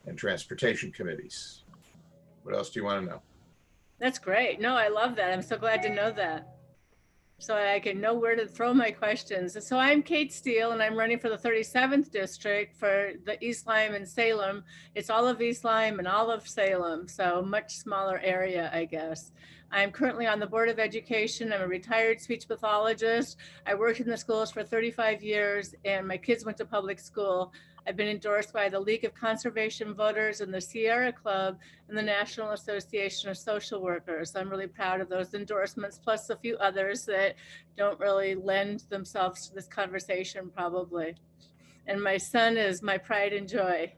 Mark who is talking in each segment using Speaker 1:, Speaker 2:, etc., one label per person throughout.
Speaker 1: and transportation committees. What else do you want to know?
Speaker 2: That's great. No, I love that. I'm so glad to know that. So I can know where to throw my questions. So I'm Cate Steele, and I'm running for the 37th district for the East Lyme and Salem. It's all of East Lyme and all of Salem, so much smaller area, I guess. I'm currently on the Board of Education. I'm a retired speech pathologist. I worked in the schools for 35 years, and my kids went to public school. I've been endorsed by the League of Conservation Voters and the Sierra Club and the National Association of Social Workers. I'm really proud of those endorsements, plus a few others that don't really lend themselves to this conversation probably. And my son is my pride and joy.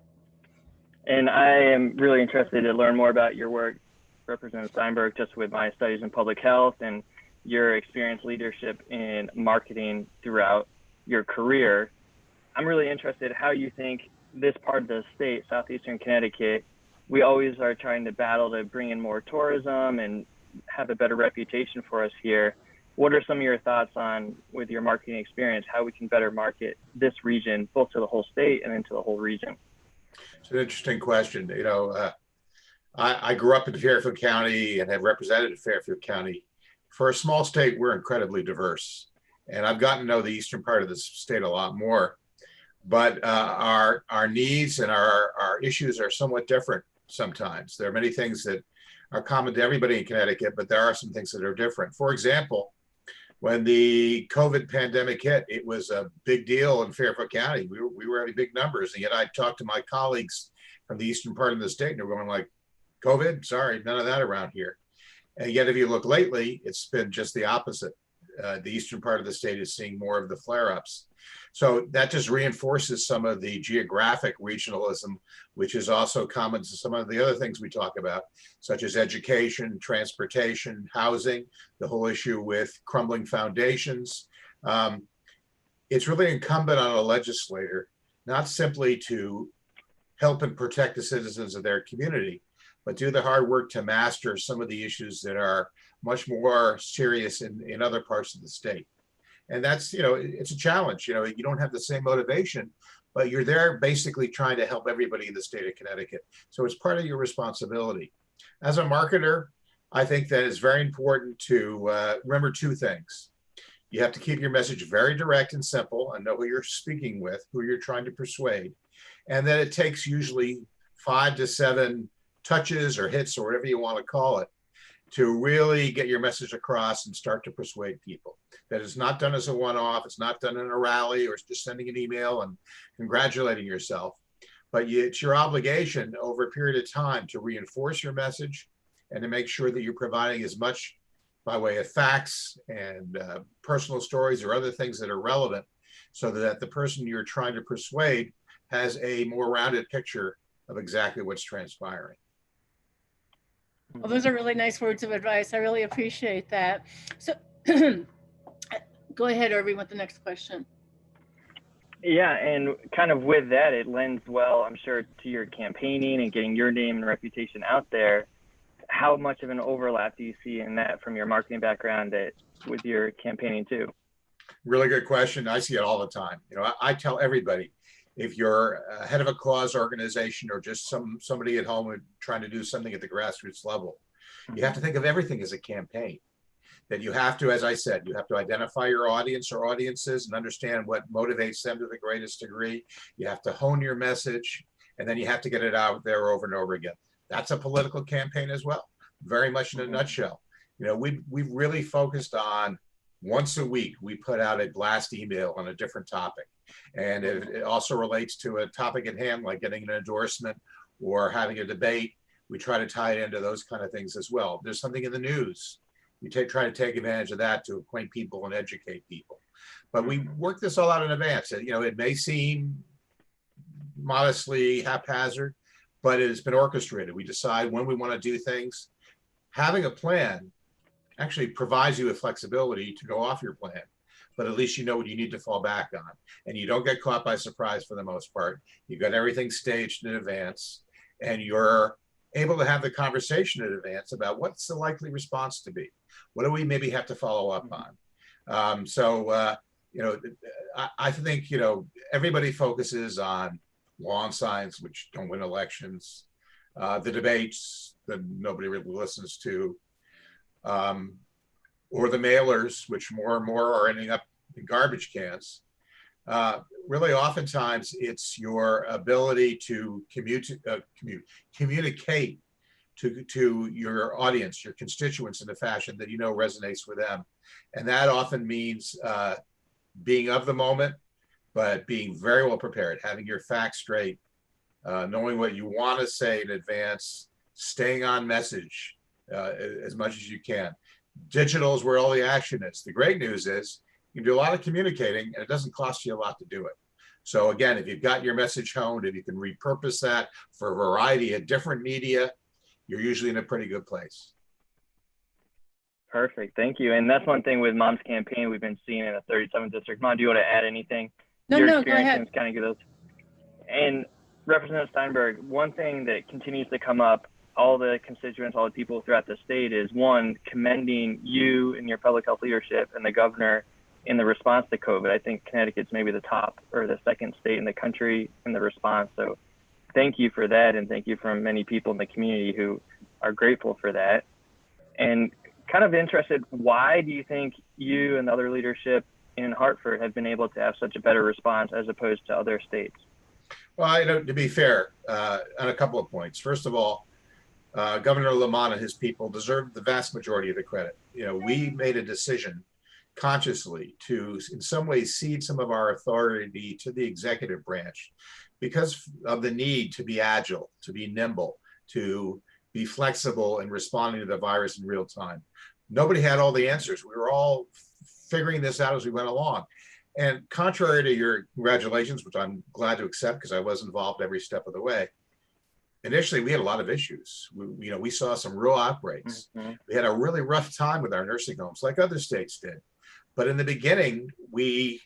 Speaker 3: And I am really interested to learn more about your work, Representative Steinberg, just with my studies in public health and your experience leadership in marketing throughout your career. I'm really interested how you think this part of the state, southeastern Connecticut, we always are trying to battle to bring in more tourism and have a better reputation for us here. What are some of your thoughts on, with your marketing experience, how we can better market this region, both to the whole state and into the whole region?
Speaker 1: It's an interesting question. You know, I grew up in Fairfield County and have represented Fairfield County. For a small state, we're incredibly diverse. And I've gotten to know the eastern part of the state a lot more. But our needs and our issues are somewhat different sometimes. There are many things that are common to everybody in Connecticut, but there are some things that are different. For example, when the COVID pandemic hit, it was a big deal in Fairfield County. We were having big numbers, and yet I talked to my colleagues from the eastern part of the state, and they're going like, COVID? Sorry, none of that around here. And yet if you look lately, it's been just the opposite. The eastern part of the state is seeing more of the flare-ups. So that just reinforces some of the geographic regionalism, which is also common to some of the other things we talk about, such as education, transportation, housing, the whole issue with crumbling foundations. It's really incumbent on a legislator, not simply to help and protect the citizens of their community, but do the hard work to master some of the issues that are much more serious in other parts of the state. And that's, you know, it's a challenge. You know, you don't have the same motivation, but you're there basically trying to help everybody in the state of Connecticut. So it's part of your responsibility. As a marketer, I think that it's very important to remember two things. You have to keep your message very direct and simple and know who you're speaking with, who you're trying to persuade. And then it takes usually 5 to 7 touches or hits or whatever you want to call it to really get your message across and start to persuade people. That is not done as a one-off. It's not done in a rally or just sending an email and congratulating yourself. But it's your obligation over a period of time to reinforce your message and to make sure that you're providing as much by way of facts and personal stories or other things that are relevant so that the person you're trying to persuade has a more rounded picture of exactly what's transpiring.
Speaker 2: Well, those are really nice words of advice. I really appreciate that. So go ahead, Irving, with the next question.
Speaker 3: Yeah, and kind of with that, it lends well, I'm sure, to your campaigning and getting your name and reputation out there. How much of an overlap do you see in that from your marketing background with your campaigning too?
Speaker 1: Really good question. I see it all the time. You know, I tell everybody, if you're head of a cause organization or just somebody at home trying to do something at the grassroots level, you have to think of everything as a campaign. That you have to, as I said, you have to identify your audience or audiences and understand what motivates them to the greatest degree. You have to hone your message, and then you have to get it out there over and over again. That's a political campaign as well, very much in a nutshell. You know, we've really focused on once a week, we put out a blast email on a different topic. And it also relates to a topic at hand, like getting an endorsement or having a debate. We try to tie it into those kind of things as well. There's something in the news. We try to take advantage of that to acquaint people and educate people. But we work this all out in advance. You know, it may seem modestly haphazard, but it has been orchestrated. We decide when we want to do things. Having a plan actually provides you with flexibility to go off your plan, but at least you know what you need to fall back on. And you don't get caught by surprise for the most part. You've got everything staged in advance, and you're able to have the conversation in advance about what's the likely response to be. What do we maybe have to follow up on? You know, I think, you know, everybody focuses on lawn signs, which don't win elections, the debates that nobody really listens to, or the mailers, which more and more are ending up in garbage cans. Really, oftentimes, it's your ability to communicate to your audience, your constituents, in a fashion that you know resonates with them. And that often means being of the moment, but being very well prepared, having your facts straight, knowing what you want to say in advance, staying on message as much as you can. Digital is where all the action is. The great news is you can do a lot of communicating and it doesn't cost you a lot to do it. So again, if you've got your message honed and you can repurpose that for a variety of different media, you're usually in a pretty good place.
Speaker 3: Perfect. Thank you. And that's one thing with Mom's campaign we've been seeing in the 37th district. Mom, do you want to add anything?
Speaker 2: No,
Speaker 3: Your
Speaker 2: no, go ahead.
Speaker 3: experience kind of give those. And Representative Steinberg, one thing that continues to come up, all the constituents, all the people throughout the state, is one, commending you and your public health leadership and the governor in the response to COVID. I think Connecticut's maybe the top or the second state in the country in the response. So thank you for that. And thank you from many people in the community who are grateful for that. And kind of interested, why do you think you and other leadership in Hartford have been able to have such a better response as opposed to other states?
Speaker 1: Well, to be fair, on a couple of points. First of all, Governor Lamont and his people deserve the vast majority of the credit. We made a decision consciously to, in some ways, cede some of our authority to the executive branch because of the need to be agile, to be nimble, to be flexible in responding to the virus in real time. Nobody had all the answers. We were all figuring this out as we went along. And contrary to your congratulations, which I'm glad to accept because I was involved every step of the way, initially we had a lot of issues. We saw some real outbreaks. Mm-hmm. We had a really rough time with our nursing homes, like other states did. But in the beginning, we,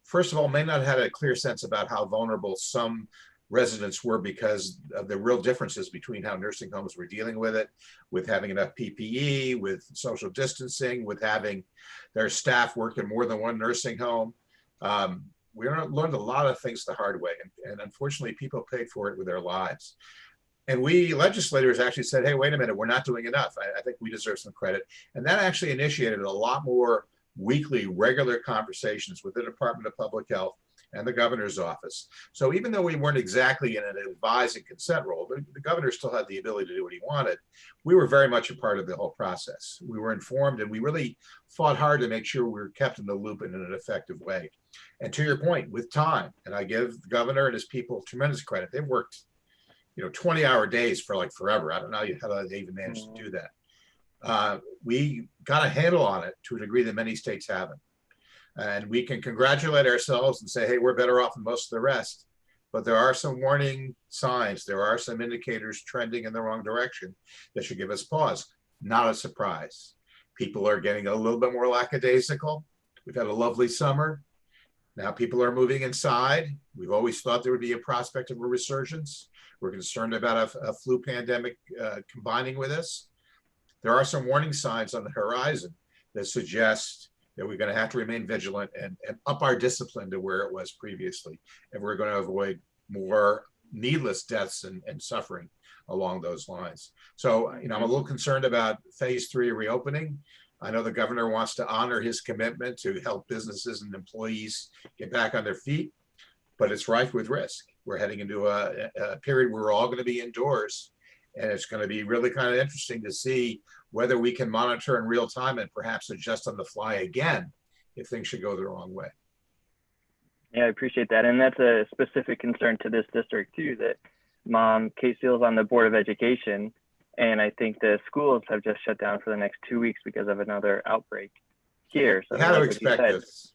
Speaker 1: first of all, may not have had a clear sense about how vulnerable some residents were because of the real differences between how nursing homes were dealing with it, with having enough PPE, with social distancing, with having their staff work in more than one nursing home. We learned a lot of things the hard way, and unfortunately, people paid for it with their lives. And we legislators actually said, hey, wait a minute, we're not doing enough. I think we deserve some credit. And that actually initiated a lot more weekly, regular conversations with the Department of Public Health and the governor's office. So even though we weren't exactly in an advise and consent role, but the governor still had the ability to do what he wanted, we were very much a part of the whole process. We were informed, and we really fought hard to make sure we were kept in the loop in an effective way. And to your point, with time, and I give the governor and his people tremendous credit. They've worked 20-hour days for like forever. I don't know how they even managed to do that. We got a handle on it to a degree that many states haven't. And we can congratulate ourselves and say, hey, we're better off than most of the rest. But there are some warning signs. There are some indicators trending in the wrong direction that should give us pause. Not a surprise. People are getting a little bit more lackadaisical. We've had a lovely summer. Now people are moving inside. We've always thought there would be a prospect of a resurgence. We're concerned about a flu pandemic combining with us. There are some warning signs on the horizon that suggest that we're going to have to remain vigilant and up our discipline to where it was previously. And we're going to avoid more needless deaths and suffering along those lines. So, I'm a little concerned about phase 3 reopening. I know the governor wants to honor his commitment to help businesses and employees get back on their feet, but it's rife with risk. We're heading into a period where we're all going to be indoors, and it's going to be really kind of interesting to see whether we can monitor in real time and perhaps adjust on the fly again if things should go the wrong way.
Speaker 3: Yeah, I appreciate that. And that's a specific concern to this district too, that Mom, Cate Steele's on the Board of Education, and I think the schools have just shut down for the next 2 weeks because of another outbreak here. So
Speaker 1: we had to expect this.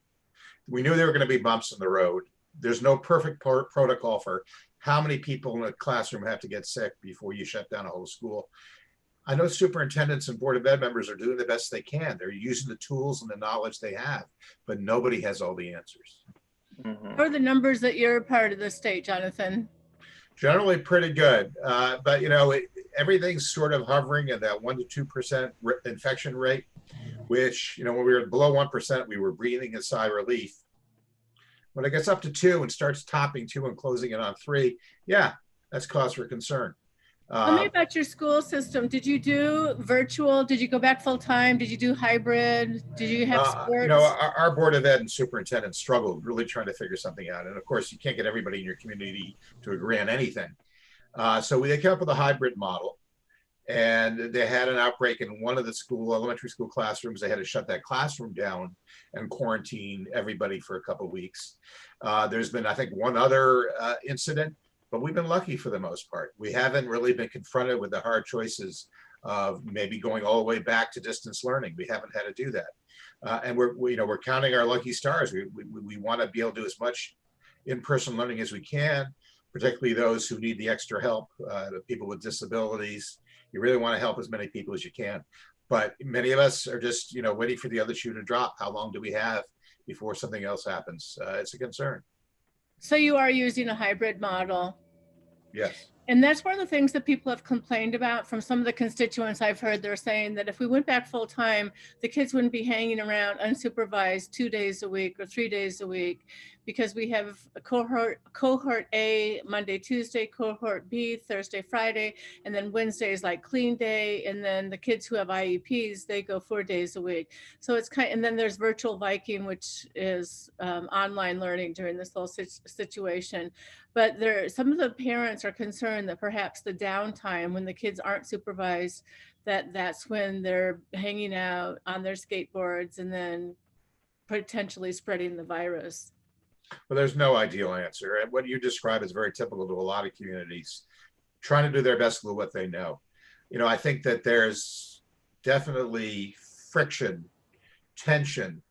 Speaker 1: We knew there were going to be bumps in the road. There's no perfect protocol for how many people in a classroom have to get sick before you shut down a whole school. I know superintendents and Board of Ed members are doing the best they can. They're using the tools and the knowledge they have, but nobody has all the answers.
Speaker 3: Mm-hmm.
Speaker 2: What are the numbers that you're part of the state, Jonathan?
Speaker 1: Generally pretty good, but everything's sort of hovering at that 1 to 2% infection rate, which when we were below 1%, we were breathing a sigh of relief. When it gets up to 2 and starts topping 2 and closing it on 3, yeah, that's cause for concern.
Speaker 2: Tell me about your school system. Did you do virtual? Did you go back full time? Did you do hybrid? Did you have sports?
Speaker 1: Our Board of Ed and superintendent struggled really trying to figure something out. And of course, you can't get everybody in your community to agree on anything. So they came up with a hybrid model. And they had an outbreak in one of the elementary school classrooms. They had to shut that classroom down and quarantine everybody for a couple of weeks. There's been, I think, one other incident, but we've been lucky for the most part. We haven't really been confronted with the hard choices of maybe going all the way back to distance learning. We haven't had to do that. And we're counting our lucky stars. We want to be able to do as much in-person learning as we can, particularly those who need the extra help, the people with disabilities. You really want to help as many people as you can. But many of us are just, waiting for the other shoe to drop. How long do we have before something else happens? It's a concern.
Speaker 2: So you are using a hybrid model.
Speaker 1: Yes.
Speaker 2: And that's one of the things that people have complained about from some of the constituents I've heard. They're saying that if we went back full time, the kids wouldn't be hanging around unsupervised 2 days a week or 3 days a week, because we have a cohort A Monday, Tuesday, cohort B Thursday, Friday, and then Wednesdays like clean day. And then the kids who have IEPs, they go 4 days a week. So it's and then there's virtual Viking, which is online learning during this whole situation. But some of the parents are concerned that perhaps the downtime when the kids aren't supervised, that's when they're hanging out on their skateboards and then potentially spreading the virus.
Speaker 1: Well, there's no ideal answer. And what you describe is very typical to a lot of communities, trying to do their best with what they know. I think that there's definitely friction, tension,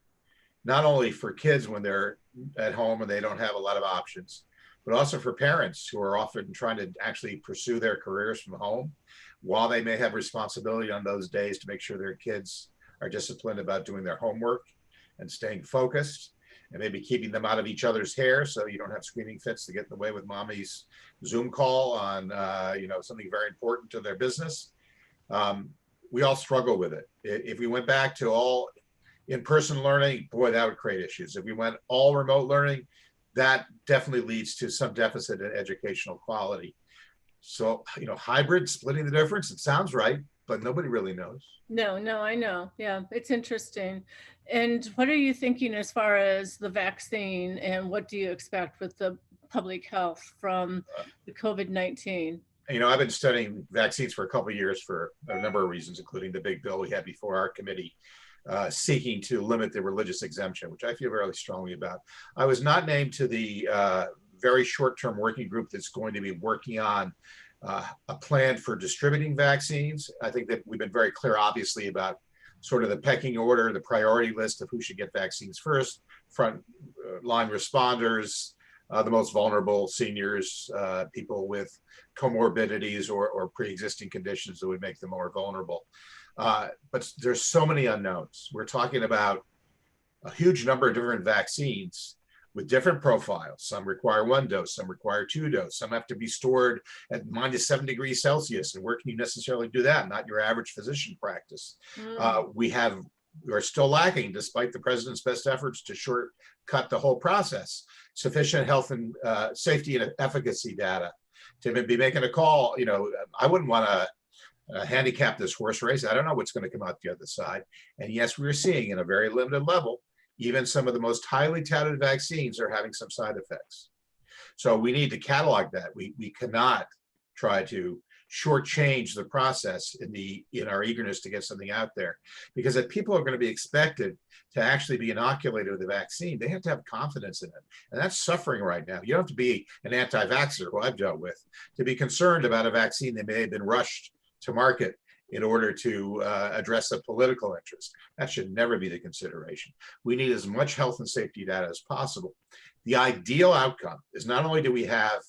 Speaker 1: not only for kids when they're at home and they don't have a lot of options, but also for parents who are often trying to actually pursue their careers from home, while they may have responsibility on those days to make sure their kids are disciplined about doing their homework and staying focused, and maybe keeping them out of each other's hair so you don't have screaming fits to get in the way with mommy's Zoom call on something very important to their business. We all struggle with it. If we went back to all in-person learning, boy, that would create issues. If we went all remote learning, that definitely leads to some deficit in educational quality. So, hybrid, splitting the difference, it sounds right, but nobody really knows.
Speaker 2: No, I know. Yeah, it's interesting. And what are you thinking as far as the vaccine, and what do you expect with the public health from the COVID-19?
Speaker 1: I've been studying vaccines for a couple of years for a number of reasons, including the big bill we had before our committee seeking to limit the religious exemption, which I feel very strongly about. I was not named to the very short-term working group that's going to be working on a plan for distributing vaccines. I think that we've been very clear, obviously, about sort of the pecking order, the priority list of who should get vaccines first, front line responders, the most vulnerable, seniors, people with comorbidities or pre-existing conditions that would make them more vulnerable. But there's so many unknowns. We're talking about a huge number of different vaccines with different profiles. Some require 1 dose, some require 2 doses, some have to be stored at -7 degrees Celsius. And where can you necessarily do that? Not your average physician practice. We are still lacking, despite the president's best efforts to shortcut the whole process, sufficient health and safety and efficacy data to be making a call. I wouldn't want to handicap this horse race. I don't know what's going to come out the other side. And yes, we're seeing in a very limited level, even some of the most highly touted vaccines are having some side effects. So we need to catalog that. We cannot try to shortchange the process in our eagerness to get something out there, because if people are going to be expected to actually be inoculated with the vaccine, they have to have confidence in it, and that's suffering right now. You don't have to be an anti-vaxxer, who I've dealt with, to be concerned about a vaccine that may have been rushed to market in order to address a political interest. That should never be the consideration. We need as much health and safety data as possible. The ideal outcome is not only do we have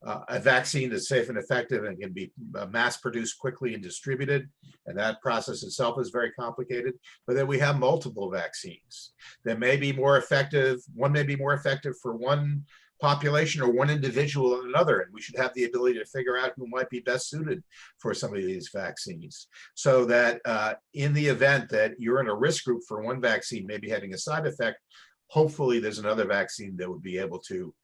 Speaker 1: a vaccine that's safe and effective and can be mass produced quickly and distributed, and that process itself is very complicated, but that we have multiple vaccines that may be more effective. One may be more effective for one population or one individual than another, and we should have the ability to figure out who might be best suited for some of these vaccines, so that in the event that you're in a risk group for one vaccine maybe having a side effect, hopefully there's another vaccine that would be able to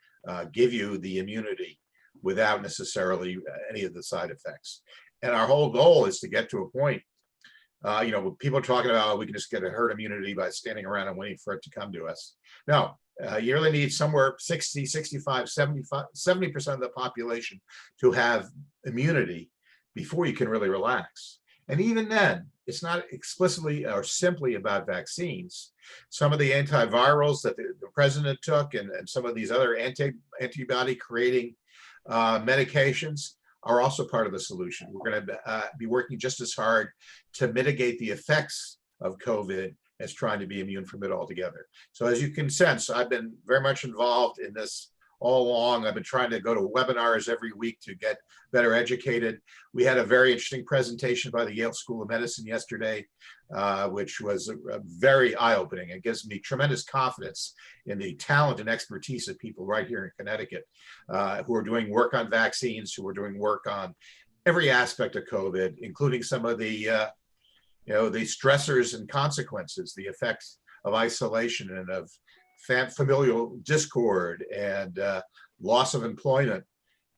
Speaker 1: give you the immunity without necessarily any of the side effects. And our whole goal is to get to a point, people are talking about, we can just get a herd immunity by standing around and waiting for it to come to us. No, you really need somewhere 60, 65, 75, 70% of the population to have immunity before you can really relax. And even then, it's not explicitly or simply about vaccines. Some of the antivirals that the president took and some of these other antibody creating medications are also part of the solution. We're going to be working just as hard to mitigate the effects of COVID as trying to be immune from it altogether. So as you can sense, I've been very much involved in this all along. I've been trying to go to webinars every week to get better educated. We had a very interesting presentation by the Yale School of Medicine yesterday, which was very eye-opening. It gives me tremendous confidence in the talent and expertise of people right here in Connecticut who are doing work on vaccines, who are doing work on every aspect of COVID, including some of the the stressors and consequences, the effects of isolation and of familial discord and loss of employment,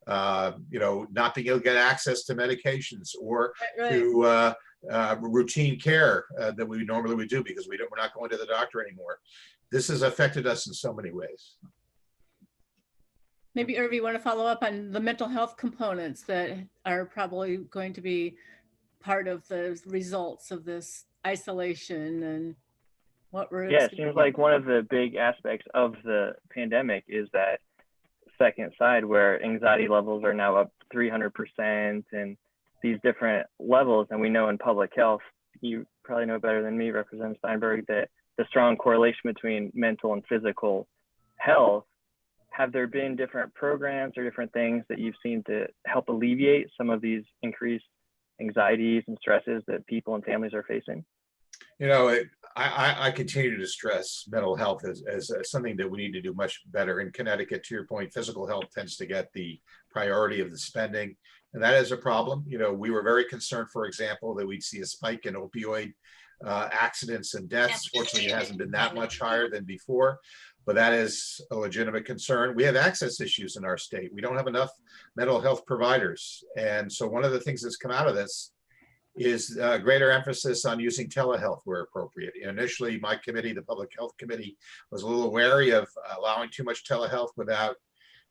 Speaker 1: not being able to get access to medications or to routine care that we normally would do because we're not going to the doctor anymore. This has affected us in so many ways.
Speaker 2: Maybe, Irv, you want to follow up on the mental health components that are probably going to be part of the results of this isolation and what we're
Speaker 3: it seems like one of the big aspects of the pandemic is that second side where anxiety levels are now up 300% and these different levels. And we know in public health, you probably know better than me, Representative Steinberg, that the strong correlation between mental and physical health. Have there been different programs or different things that you've seen to help alleviate some of these increased anxieties and stresses that people and families are facing?
Speaker 1: I continue to stress mental health as something that we need to do much better. In Connecticut, to your point, physical health tends to get the priority of the spending, and that is a problem. We were very concerned, for example, that we'd see a spike in opioid accidents and deaths. Fortunately, it hasn't been that much higher than before, but that is a legitimate concern. We have access issues in our state. We don't have enough mental health providers. And so one of the things that's come out of this is greater emphasis on using telehealth where appropriate. Initially, my committee, the Public Health Committee, was a little wary of allowing too much telehealth without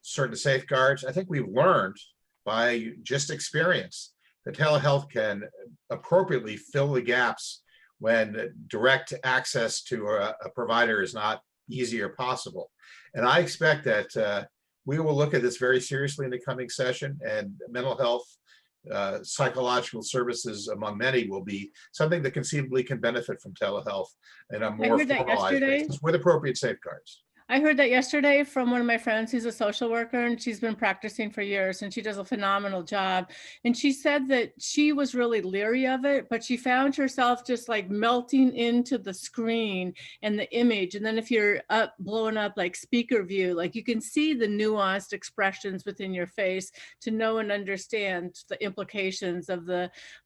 Speaker 1: certain safeguards. I think we've learned by just experience that telehealth can appropriately fill the gaps when direct access to a provider is not easy or possible. And I expect that we will look at this very seriously in the coming session, and mental health, psychological services among many will be something that conceivably can benefit from telehealth in a more formalized basis with appropriate safeguards.
Speaker 2: I heard that yesterday from one of my friends who's a social worker, and she's been practicing for years and she does a phenomenal job. And she said that she was really leery of it, but she found herself just like melting into the screen and the image. And then if you're blowing up like speaker view, like you can see the nuanced expressions within your face to know and understand the implications of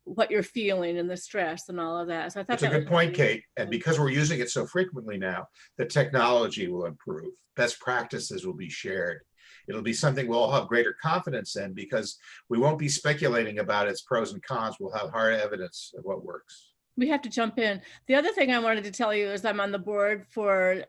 Speaker 2: what you're feeling and the stress and all of that. So I thought
Speaker 1: that's a good point, Kate. And because we're using it so frequently now, the technology will improve. Best practices will be shared. It'll be something we'll all have greater confidence in because we won't be speculating about its pros and cons. We'll have hard evidence of what works.
Speaker 2: We have to jump in. The other thing I wanted to tell you is I'm on the board for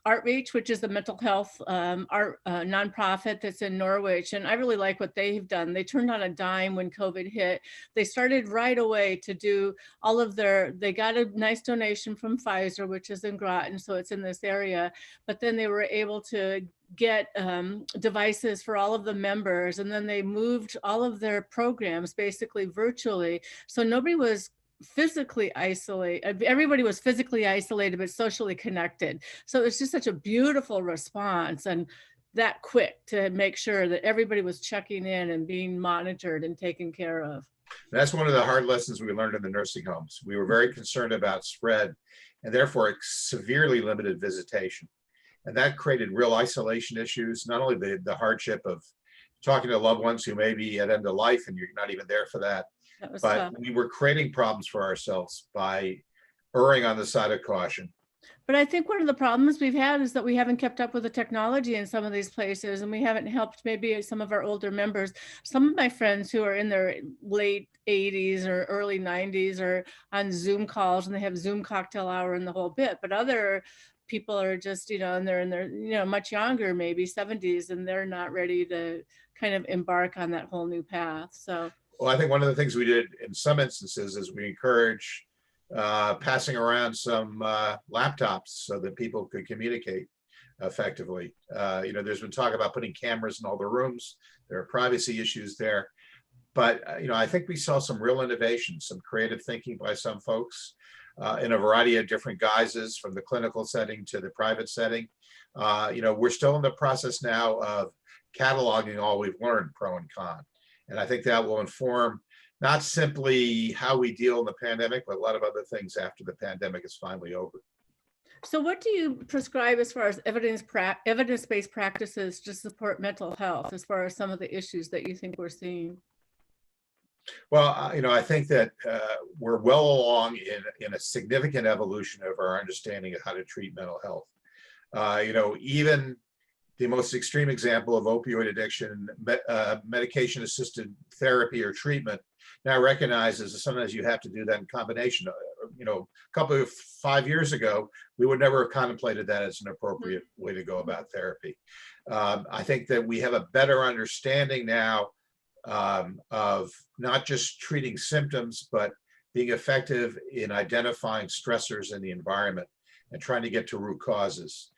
Speaker 2: Outreach, which is the mental health nonprofit that's in Norwich. And I really like what they've done. They turned on a dime when COVID hit. They started right away to do all of they got a nice donation from Pfizer, which is in Groton, so it's in this area. But then they were able to get devices for all of the members. And then they moved all of their programs basically virtually. So nobody was physically isolated. Everybody was physically isolated, but socially connected. So it's just such a beautiful response and that quick to make sure that everybody was checking in and being monitored and taken care of.
Speaker 1: That's one of the hard lessons we learned in the nursing homes. We were very concerned about spread and therefore severely limited visitation. And that created real isolation issues, not only the hardship of talking to loved ones who may be at end of life and you're not even there for that, but tough. We were creating problems for ourselves by erring on the side of caution.
Speaker 2: But I think one of the problems we've had is that we haven't kept up with the technology in some of these places, and we haven't helped maybe some of our older members. Some of my friends who are in their late 80s or early 90s are on Zoom calls, and they have Zoom cocktail hour and the whole bit. But other people are just, and they're in their, much younger, maybe 70s, and they're not ready to kind of embark on that whole new path. So,
Speaker 1: Well, I think one of the things we did in some instances is we encourage passing around some laptops so that people could communicate effectively. There's been talk about putting cameras in all the rooms. There are privacy issues there. But, I think we saw some real innovation, some creative thinking by some folks in a variety of different guises, from the clinical setting to the private setting. We're still in the process now of cataloging all we've learned, pro and con. And I think that will inform not simply how we deal in the pandemic, but a lot of other things after the pandemic is finally over.
Speaker 2: So what do you prescribe as far as evidence-based practices to support mental health, as far as some of the issues that you think we're seeing?
Speaker 1: Well, I think that we're well along in a significant evolution of our understanding of how to treat mental health. Even the most extreme example of opioid addiction, medication-assisted therapy or treatment, now recognizes that sometimes you have to do that in combination. A couple of 5 years ago, we would never have contemplated that as an appropriate way to go about therapy. I think that we have a better understanding now of not just treating symptoms, but being effective in identifying stressors in the environment and trying to get to root causes.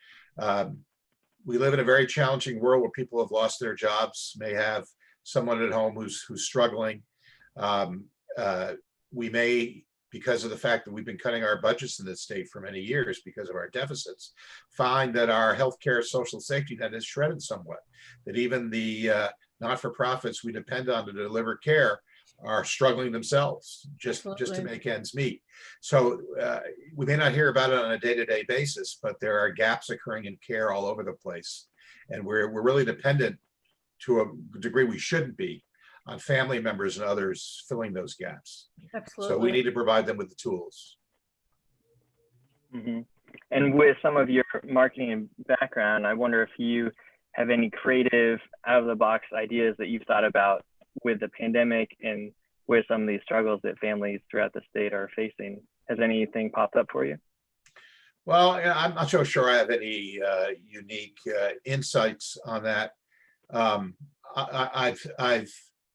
Speaker 1: We live in a very challenging world where people have lost their jobs, may have someone at home who's struggling. We may, because of the fact that we've been cutting our budgets in this state for many years because of our deficits, find that our healthcare social safety net is shredded somewhat, that even the not-for-profits we depend on to deliver care are struggling themselves just to make ends meet. So we may not hear about it on a day-to-day basis, but there are gaps occurring in care all over the place. And we're really dependent, to a degree we shouldn't be, on family members and others filling those gaps.
Speaker 2: Absolutely.
Speaker 1: So we need to provide them with the tools.
Speaker 3: Mm-hmm. And with some of your marketing background, I wonder if you have any creative, out-of-the-box ideas that you've thought about with the pandemic and with some of these struggles that families throughout the state are facing. Has anything popped up for you?
Speaker 1: Well, I'm not so sure I have any unique insights on that. I've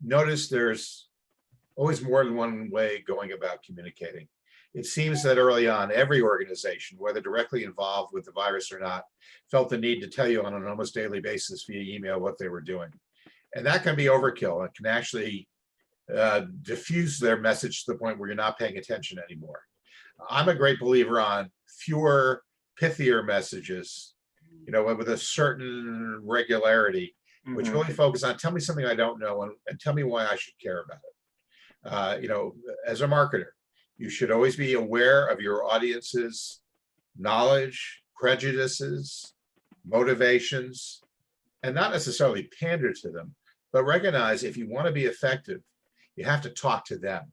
Speaker 1: noticed there's always more than one way going about communicating. It seems that early on, every organization, whether directly involved with the virus or not, felt the need to tell you on an almost daily basis via email what they were doing. And that can be overkill. It can actually diffuse their message to the point where you're not paying attention anymore. I'm a great believer on fewer, pithier messages, with a certain regularity, which really focus on, tell me something I don't know and tell me why I should care about it. As a marketer, you should always be aware of your audience's knowledge, prejudices, motivations, and not necessarily pander to them, but recognize if you want to be effective, you have to talk to them.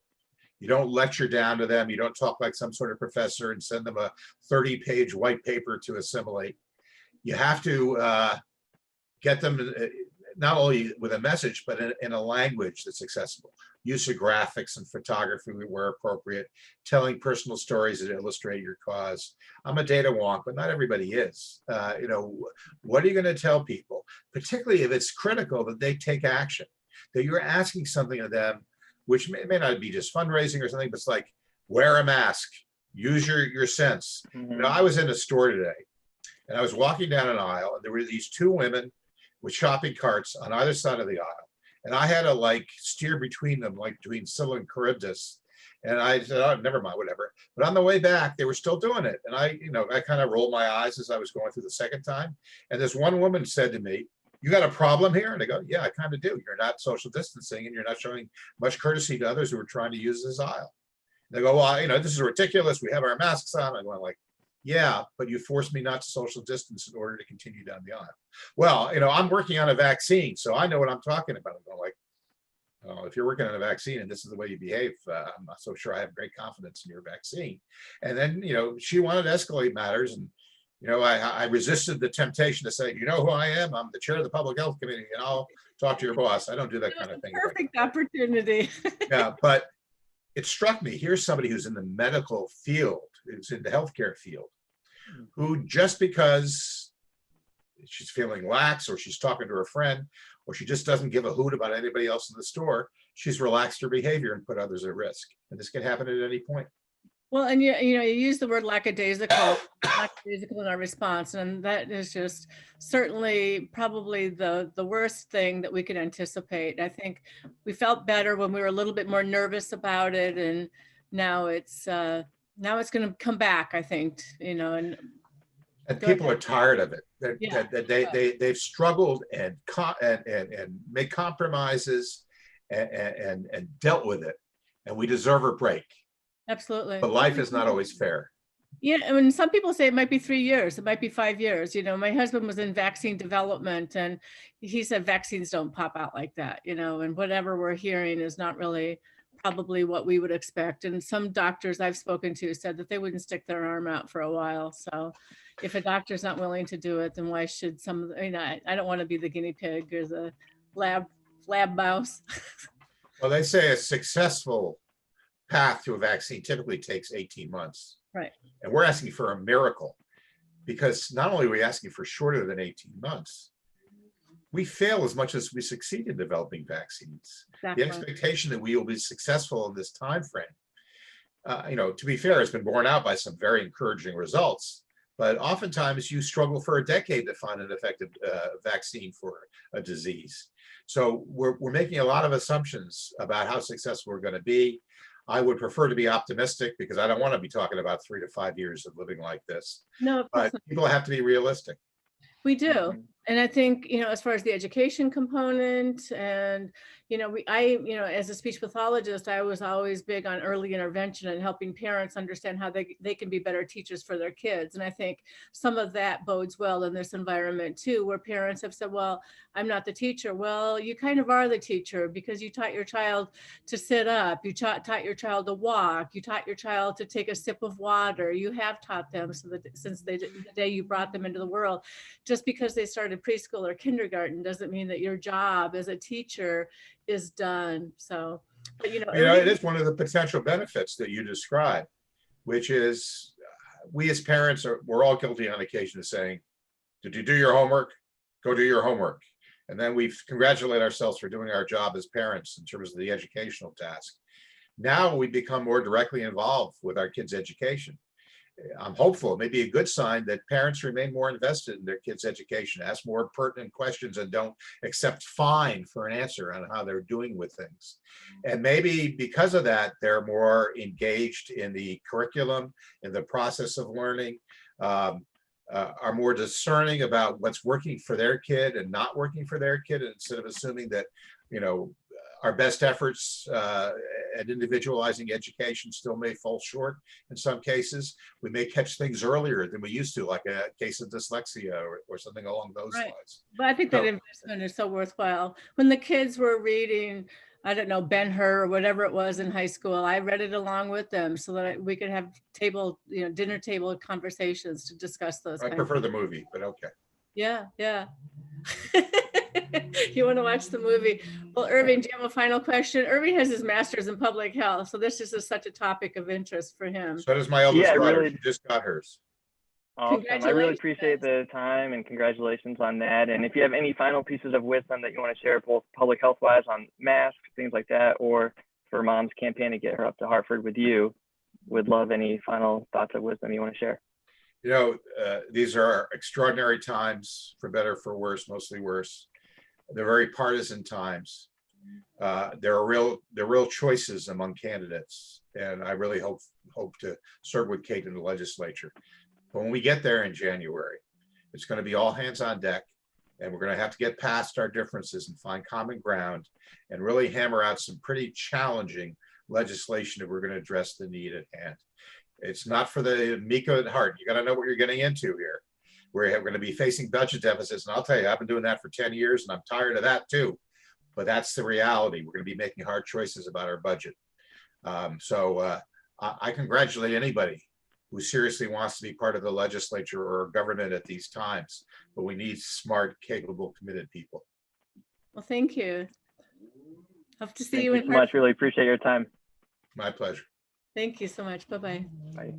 Speaker 1: You don't lecture down to them. You don't talk like some sort of professor and send them a 30-page white paper to assimilate. You have to get them not only with a message, but in a language that's accessible. Use of graphics and photography where appropriate, telling personal stories that illustrate your cause. I'm a data wonk, but not everybody is. What are you going to tell people, particularly if it's critical that they take action, that you're asking something of them, which may not be just fundraising or something, but it's like, wear a mask, use your sense. I was in a store today and I was walking down an aisle and there were these two women with shopping carts on either side of the aisle. And I had to steer between them, like between Scylla and Charybdis. And I said, oh, never mind, whatever. But on the way back, they were still doing it. And I kind of rolled my eyes as I was going through the second time. And this one woman said to me, you got a problem here? And I go, yeah, I kind of do. You're not social distancing and you're not showing much courtesy to others who are trying to use this aisle. And they go, well, this is ridiculous. We have our masks on. I'm going like, yeah, but you forced me not to social distance in order to continue down the aisle. Well, I'm working on a vaccine, so I know what I'm talking about. I'm going like, if you're working on a vaccine and this is the way you behave, I'm not so sure I have great confidence in your vaccine. And then, she wanted to escalate matters. And, I resisted the temptation to say, you know who I am? I'm the chair of the Public Health Committee, and I'll talk to your boss. I don't do that
Speaker 2: It
Speaker 1: kind
Speaker 2: was
Speaker 1: of
Speaker 2: a
Speaker 1: thing.
Speaker 2: perfect opportunity.
Speaker 1: Yeah, but it struck me, here's somebody who's in the medical field, who's in the healthcare field, who just because she's feeling lax or she's talking to her friend or she just doesn't give a hoot about anybody else in the store, she's relaxed her behavior and put others at risk. And this can happen at any point.
Speaker 2: Well, and you use the word lackadaisical in our response, and that is just certainly probably the worst thing that we could anticipate. I think we felt better when we were a little bit more nervous about it, and now it's going to come back, I think, and
Speaker 1: People are tired of it.
Speaker 2: Yeah.
Speaker 1: They've struggled and made compromises and dealt with it, and we deserve a break.
Speaker 2: Absolutely.
Speaker 1: But life is not always fair.
Speaker 2: Yeah, I mean, some people say it might be 3 years, it might be 5 years. My husband was in vaccine development, and he said vaccines don't pop out like that, and whatever we're hearing is not really probably what we would expect. And some doctors I've spoken to said that they wouldn't stick their arm out for a while. So if a doctor's not willing to do it, then why should I don't want to be the guinea pig or the lab mouse.
Speaker 1: Well, they say a successful path to a vaccine typically takes 18 months.
Speaker 2: Right.
Speaker 1: And we're asking for a miracle, because not only are we asking for shorter than 18 months, we fail as much as we succeed in developing vaccines.
Speaker 2: Exactly.
Speaker 1: The expectation that we will be successful in this time frame, to be fair, has been borne out by some very encouraging results. But oftentimes you struggle for a decade to find an effective vaccine for a disease. So we're making a lot of assumptions about how successful we're going to be. I would prefer to be optimistic, because I don't want to be talking about 3 to 5 years of living like this.
Speaker 2: No, of course
Speaker 1: But
Speaker 2: not.
Speaker 1: people have to be realistic.
Speaker 2: We do. And I think, as far as the education component and, as a speech pathologist, I was always big on early intervention and helping parents understand how they can be better teachers for their kids. And I think some of that bodes well in this environment too, where parents have said, well, I'm not the teacher. Well, you kind of are the teacher, because you taught your child to sit up, you taught your child to walk, you taught your child to take a sip of water. You have taught them so that since the day you brought them into the world. Just because they started preschool or kindergarten doesn't mean that your job as a teacher is done. So, but
Speaker 1: it is one of the potential benefits that you describe, which is we as parents we're all guilty on occasion of saying, did you do your homework? Go do your homework. And then we congratulate ourselves for doing our job as parents in terms of the educational task. Now we become more directly involved with our kids' education. I'm hopeful it may be a good sign that parents remain more invested in their kids' education, ask more pertinent questions, and don't accept fine for an answer on how they're doing with things. And maybe because of that, they're more engaged in the curriculum, in the process of learning, are more discerning about what's working for their kid and not working for their kid, instead of assuming that, our best efforts at individualizing education still may fall short in some cases. We may catch things earlier than we used to, like a case of dyslexia or something along those lines.
Speaker 2: But I think that investment is so worthwhile. When the kids were reading, I don't know, Ben-Hur or whatever it was in high school, I read it along with them so that we could have dinner table conversations to discuss those.
Speaker 1: I prefer the movie, but okay.
Speaker 2: Yeah. You want to watch the movie? Well, Irving, do you have a final question? Irving has his master's in public health, so this is such a topic of interest for him.
Speaker 1: So does my eldest daughter. She just got hers.
Speaker 3: Awesome. I really appreciate the time, and congratulations on that. And if you have any final pieces of wisdom that you want to share, both public health wise on masks, things like that, or for Mom's campaign to get her up to Hartford with you, would love any final thoughts of wisdom you want to share.
Speaker 1: These are extraordinary times, for better, for worse, mostly worse. They're very partisan times. There are real choices among candidates, and I really hope to serve with Cate in the legislature. But when we get there in January, it's going to be all hands on deck, and we're going to have to get past our differences and find common ground and really hammer out some pretty challenging legislation if we're going to address the need at hand. It's not for the meek at heart. You got to know what you're getting into here. We're going to be facing budget deficits, and I'll tell you, I've been doing that for 10 years, and I'm tired of that too. but that's the reality. We're going to be making hard choices about our budget. I congratulate anybody who seriously wants to be part of the legislature or government at these times, but we need smart, capable, committed people.
Speaker 2: Well, thank you. Hope to see
Speaker 3: Thank
Speaker 2: you
Speaker 3: you
Speaker 2: in
Speaker 3: so much.
Speaker 2: person.
Speaker 3: Really appreciate your time.
Speaker 1: My pleasure.
Speaker 2: Thank you so much. Bye-bye.
Speaker 3: Bye.